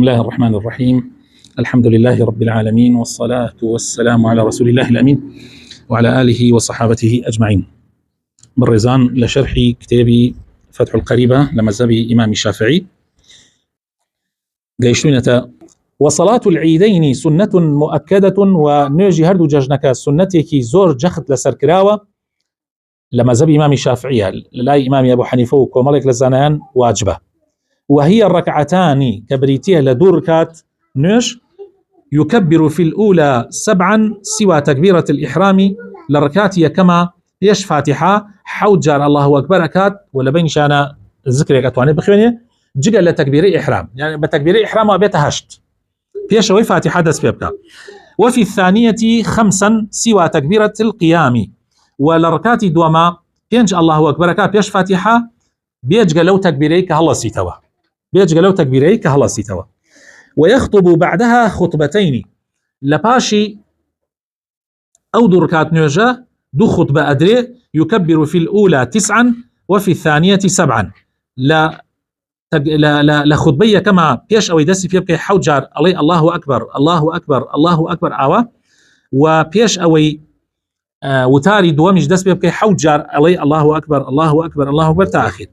بسم الله الرحمن الرحيم. الحمد لله رب العالمين، والصلاة والسلام على رسول الله الأمين وعلى آله وصحابته أجمعين. بالرزان لشرح كتابي فتح القريبة لمذهب إمام الشافعي. قيشتونة وصلاة العيدين سنة مؤكدة ونجي هردو ججنك سنتك زور جخت لسركراوة لمذهب إمام الشافعي لا إمام أبو حنيفة وكومالك لزانان واجبة، وهي الركعتان كبريتيه لدوركات نش يكبر في الأولى 7 سوى تكبيرة الإحرام لركاتي كما يش فاتحة حوجار الله أكبر أكات ولا بين شانا الذكر أتواني بخيوني جيجا لتكبير إحرام، يعني بتكبير إحرام وبيتها هشت بيشوي فاتحة دس بيبكا. وفي الثانية 5 سوى تكبيرة القيام ولركاتي دوما بينج الله أكبر أكات بيش فاتحة بيجي لو تكبيريك هلا سيتوا بيجي لو تكبيريك هلا سيتوا. ويخطب بعدها خطبتين لباشي أو دركات نيوجا دو خطبة أدري يكبر في الأولى 9 وفي الثانية 7 لا خطبية كما بيش أو يدسي في يبكي حوجار علي الله أكبر الله أكبر الله أكبر آوا وبيش أوي وتاري دوامج دس بيبكي حوجار علي الله أكبر الله أكبر الله أكبر تأخير.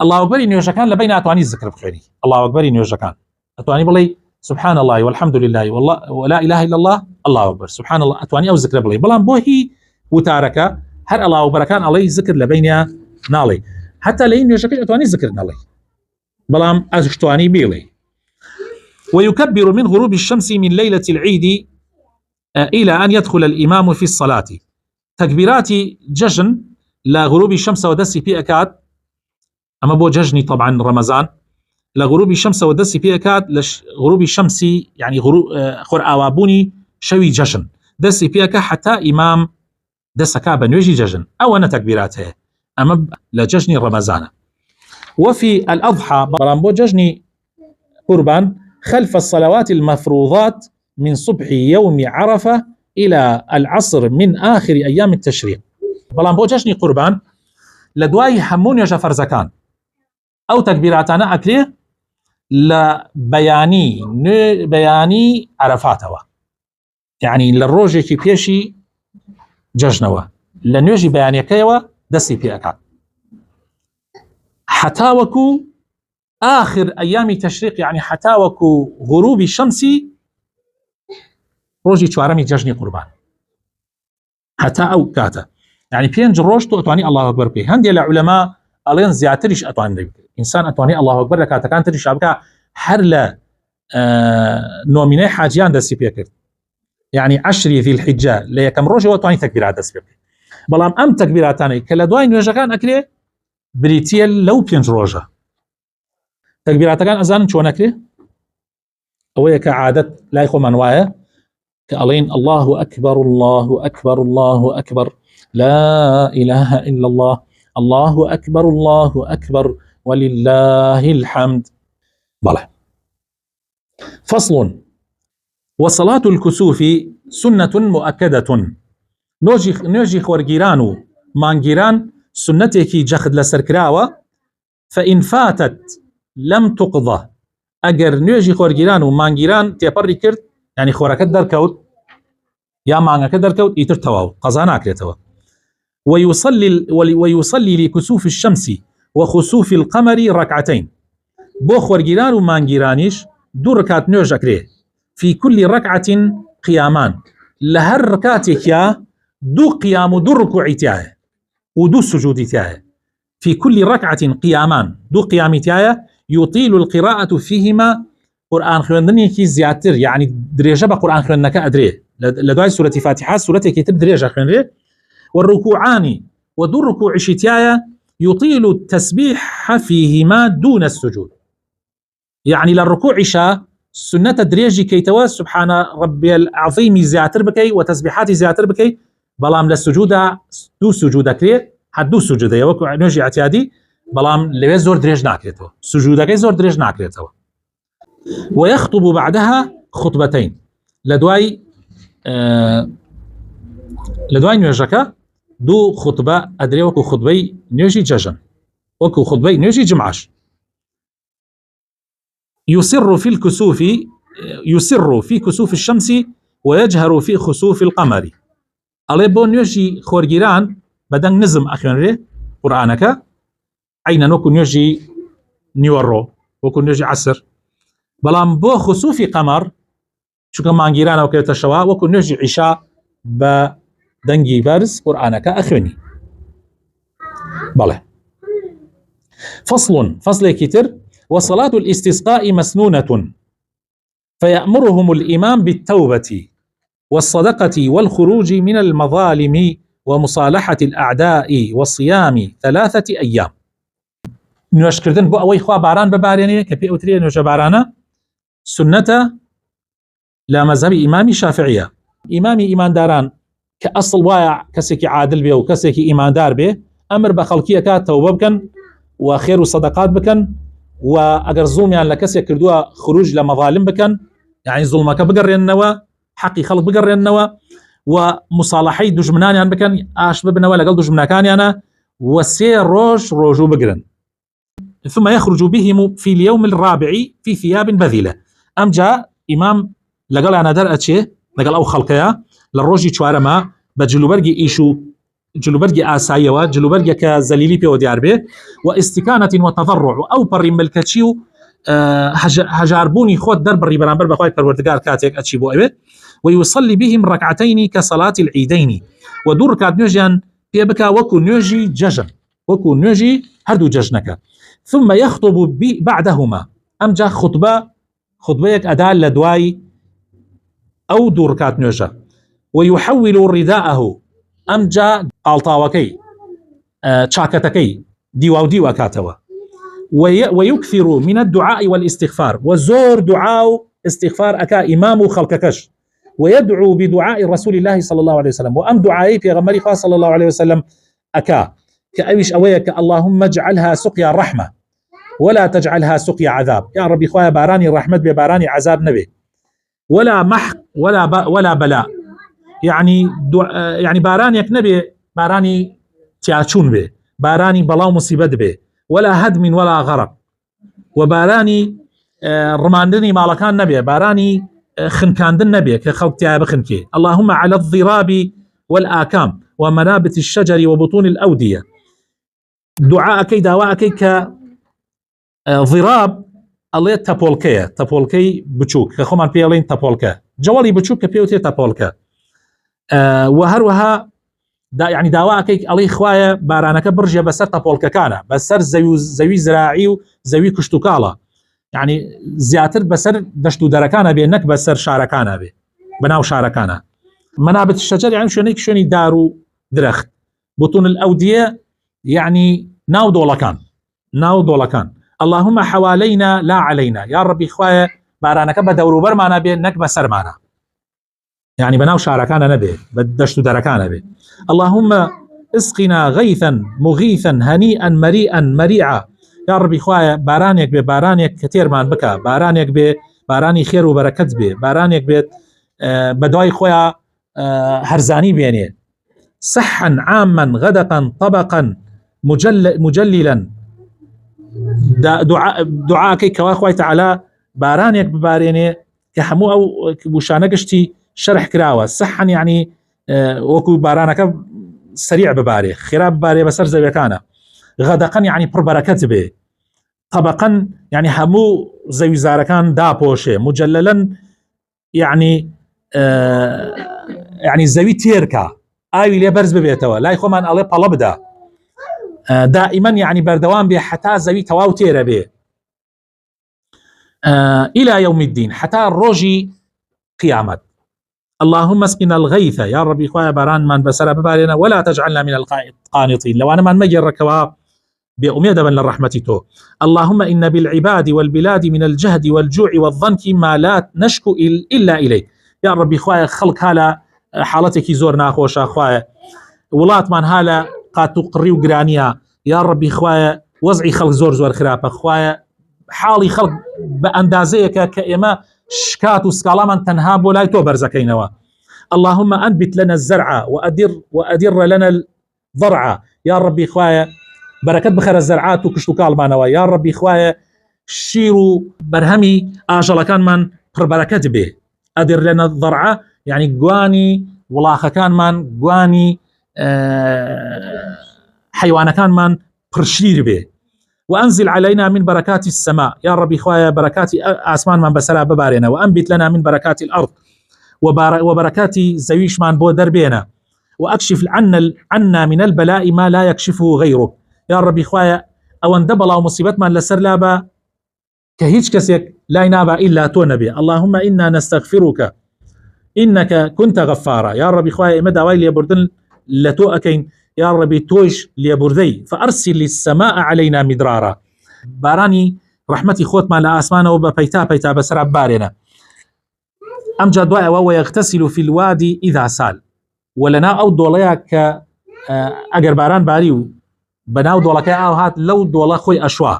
الله أكبر نيوجا كان لبين أتواني الذكر بخيري الله أكبر نيوجا كان أتواني بلي سبحان الله والحمد لله والله ولا إله إلا الله الله أكبر سبحان الله أتواني أو ذكر بلي بلان بوهي وتاركا هر الله أكبر كان علي ذكر لبينها نالي حتى لين يشكش أتواني ذكر نالي بلان أشتواني بيلي. ويكبر من غروب الشمس من ليلة العيد إلى أن يدخل الإمام في الصلاة تكبيرات ججن لغروب الشمس ودسي في أكاد أما بو ججني طبعا رمضان لغروب الشمس ودسي في أكاد غروب الشمس يعني خور آوابوني شوي ججن دسي في أكاد حتى إمام دسكا بنوجي ججن أو أنا تكبيراته أما لججني رمضان. وفي الأضحى برامبو ججني قربان خلف الصلوات المفروضات من صبح يوم عرفة إلى العصر من آخر أيام التشريق برامبو ججني قربان لدواي حمون يجا فرزكان أو تكبيراتنا أكليه لبياني عرفاتوا يعني للروجي كي بيشي ججنوا لنوجي بياني كيوا دسي بي أكاد حتاوكو آخر أيام تشريق يعني حتاوكو غروب الشمس روجي شوارمي ججني قربان حتى أو كاتا يعني بينج روجتو أتواني الله أكبر بي هندي العلماء ألين زياتريش أتواني بي إنسان أتواني الله أكبر لكاتا كان تريش أبكا حرلا نوميني حاجيان دسي بيكر يعني 10 ذي الحجة ليكم روجي وأتواني تكبيرات دسي بيكر بلام أم تكبيراتاني كلا دوين نوجا كان أكلي بريتيل لو بينج روجا تكبيرات كان أزان شو نكلي أوي كعادة لا يخو منوايا كألين الله أكبر الله أكبر الله أكبر لا إله إلا الله الله أكبر الله أكبر ولله الحمد. بلى. فصل. وصلاة الكسوف سنة مؤكدة نوجي خورجيرانو مانجيران سنتك جخد لسركراوة فإن فاتت لم تقضى أجر نوجي خورجيرانو مانجيران تيبري كرت يعني خوركت دركوت يا مانغا كدركوت يترتواو قزانا كريتوا. ويصلي لكسوف الشمس وخسوف القمر ركعتين بو خورجيرانو مانجيرانيش دو ركعت نوجا كريه في كل ركعة قيامان لهر ركعتك يا دو قيام ودو ركوع تاعه ودو سجود تاعه في كل ركعة قيامان دو قيام تاعه يطيل القراءة فيهما قرآن خوندني كي زياتر يعني دريجة بقرآن خوندنك أدريه لدواي سورة فاتحة سورة كتر دريجة خوندريه. والركوعان ودو الركوع شتايا يطيل التسبيح فيهما دون السجود يعني للركوع شا سنة دريجي كيتوا سبحان ربي العظيم زياتر بكي وتسبيحات زياتر بكي بلام للسجود دو سجود كريه حدو سجود يوكو نوجي اعتيادي بلام لوي زور دريج ناكريتو سجودك زور دريج ناكريتو. ويخطب بعدها خطبتين لدواي نيوجكا دو خطبة أدري وكو خطبي نيوجي ججن وكو خطبي نيوجي جمعش يسر في الكسوف، يسر في كسوف الشمس ويجهر في خسوف القمر. الله بو نوجي خورجيران بدن نزم أخيرا قرآنك عينا نوكو نوجي نيورو وكو نوجي عسر، بلان بو خسوف قمر شو كمان جيران أو كيتا شوا وكو نوجي عشاء بدنجي بارز قرآنك أخيني. بله. فصل كتر. وصلاة الاستسقاء مسنونة، فيأمرهم الإمام بالتوبة والصدقة والخروج من المظالم ومصالحة الأعداء والصيام 3 أيام. نوشكردن بو أوي خوا باران بباريني كبي أوتري نوش بارانا سنة لا مذهب إمامي شافعية. إمامي إيمان داران كأصل وايع كسيكي عادل بيه وكسيكي إيمان دار بيه أمر بخلقية كات توبة بكن وخير وصدقات بكن، وأجر ظلم يعني لكسي كردوها خروج لمظالم بكن، يعني ظلمك بقر النوى حقي خلق بقر النوى، ومصالحي دجمنان يعني بكن آش ببنوى لقل دجمناكان يعني وسير روجو بقرن. ثم يخرج بهم في اليوم الرابع في ثياب بذلة. أم جاء إمام لقل أنا در أتشي لقل أو خلقيا للروجي چوارما بجلوبرجي إيشو جلوبرجي آسايوا جلوبرجي كزليلي بيو ديار به واستكانة وتضرع أو بري ملكتشيو هجاربوني خود در بري برانبر بخواي پروردگار كاتيك أتشيبو أبه، ويصلي بهم ركعتين كصلاة العيدين ودور كاد نوجيان بيبكا وكو نوجي ججن وكو نوجي هردو ججنك، ثم يخطب بعدهما. أم جا خطبيك أداء لدواي أو دور كات نوجا، ويحول رداءه أم جا قالطاوكي تشاكتكي ديواو ديوا كاتوا، ويكثر من الدعاء والاستغفار وزور دعاء استغفار أكا إمام خلقكش، ويدعو بدعاء رسول الله صلى الله عليه وسلم. وأم دعائي في غمري صلى الله عليه وسلم أكا كأويش أويك اللهم اجعلها سقيا رحمة ولا تجعلها سقيا عذاب. يا ربي خوايا باراني الرحمة بباراني عذاب نبي ولا محق ولا بلاء، يعني بارانيك نبي باراني تياچون به، باراني بلاو مصيبت به، ولا هدم ولا غرق، وباراني رماندني مالكان نبي، باراني خنكاندن نبي كخلق تياب خنكي. اللهم على الضراب والآكام ومنابت الشجر وبطون الأودية. دعاءك دواءك كضراب الله تابولكي بچوك كخمان بيالين تابولكا جوالي بچوك كبيوتي تابولكا وهروها يعني داواك الله خوايا بارانك برجة بسر تابولكا كان بسر زوي زراعي وزوي كشتوكالا، يعني زياتر بسر دشتو دركانا بينك بسر شاركانا بي بناو شاركانا. منابت الشجر يعني شونيك شوني دارو درخت، بطون الأودية يعني ناو دولكان. اللهم حوالينا لا علينا. يا ربي خوايا بارانك بدورو برمانا بينك بسر معنا، يعني بناو شاركانا نبي بدشتو دركانا بي. اللهم اسقنا غيثا مغيثا هنيئا مريئا مريعا. يا ربي خوايا بارانيك ببارانيك كتير مان بكا، بارانيك بباراني خير وبركت بي، بارانيك بدواي خوايا هرزاني بيني، صحا عاما غدقا طبقا مجللا. دعاءك كوا خواي تعالى بارانيك بباريني كحمو أو بوشانقشتي شرح كراوة. صحا يعني وكو بارانك سريع بباري، خراب باري بسر زي كان. غدقا يعني بربركت به، طبقا يعني همو زي زاركان دابوشي، مجللا يعني يعني زوي تيركا آيوي لي برز ببيتوا لا يخو من الله طلب دا دائما يعني بردوان به حتى زوي تواو تير به إلى يوم الدين حتى الروجي قيامت. اللهم اسقنا الغيث. يا ربي خوايا باران من بسر ببارنا ولا تجعلنا من القانطين. لو أنا من مجر ركوا بأميد من الرحمة. اللهم إن بالعباد والبلاد من الجهد والجوع والضنك ما لا نشكو إلا إليك. يا ربي خوايا خلق هالا حالتك زور ناخوشا خوايا ولات من هالا قاتو قري وقرانيا. يا ربي خوايا وضعي خلق زور خرابة خوايا حالي خلق بأندازيك كإما شكات وسكالاما تنهاب ولا يتوبرزكينوا. اللهم أنبت لنا الزرع وأدر لنا الضرع. يا ربي خوايا بركات بخير الزرعات وكشتوكال مانوا. يا ربي خوايا شیر و بەرهەمی ئاژەڵەکانمان پڕبەرەکەت بێ ئەدر لەنە ضەرعە یعنی گوانی وڵاخەکانمان گوانی حیوانەکانمان پڕشیر بێ وأنزل علينا من بركات السماء يا ربي خوايا بركات آسمان من بسرا ببارنا وأنبت لنا من بركات الأرض وبركات زويش من بو دربينا وأكشف عنا من البلاء ما لا يكشفه غيره يا ربي خوايا أو اندبلا ومصيبت من لسر لابا كهيج كسيك لا ينابا إلا تو نبي اللهم إنا نستغفرك إنك كنت غفارا يا ربي خوايا إمدا ويل يبردن لتو أكين يا ربي توش ليبردي فأرسل السماء علينا مدرارا باراني رحمتي خوت ما لا أسمانه وببيتا بسرع بارنا أمجد دواء وهو يغتسل في الوادي إذا سال ولنا أو دوليك أجر باران باريو بناو دولك أو هات لو دولا خوي أشوا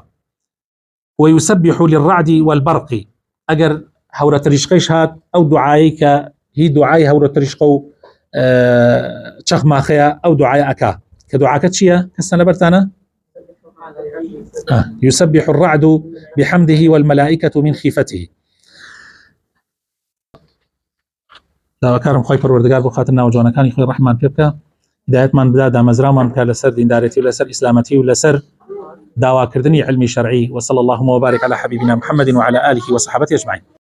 ويسبح للرعد والبرق أجر هورة ريشقيش هات أو دعايك هي دعاي هورة ريشقو شخ ماخيا أو دعاي أكا كدعاك تشيا كسنا برتانا يسبح الرعد بحمده والملائكة من خيفته داواکارم خۆی پەروەردگار بۆ خاتر ناوجوانەکانی خۆی ڕەحمان پێ بکە هیدایەتمان بدا دامەزرامان بکە لەسەر دیندارەتی و لەسەر ئیسلامەتی و لەسەر داواکردنی علمی شەرعی وصلى اللهم وبارك على حبيبنا محمد وعلى آله وصحبه أجمعين.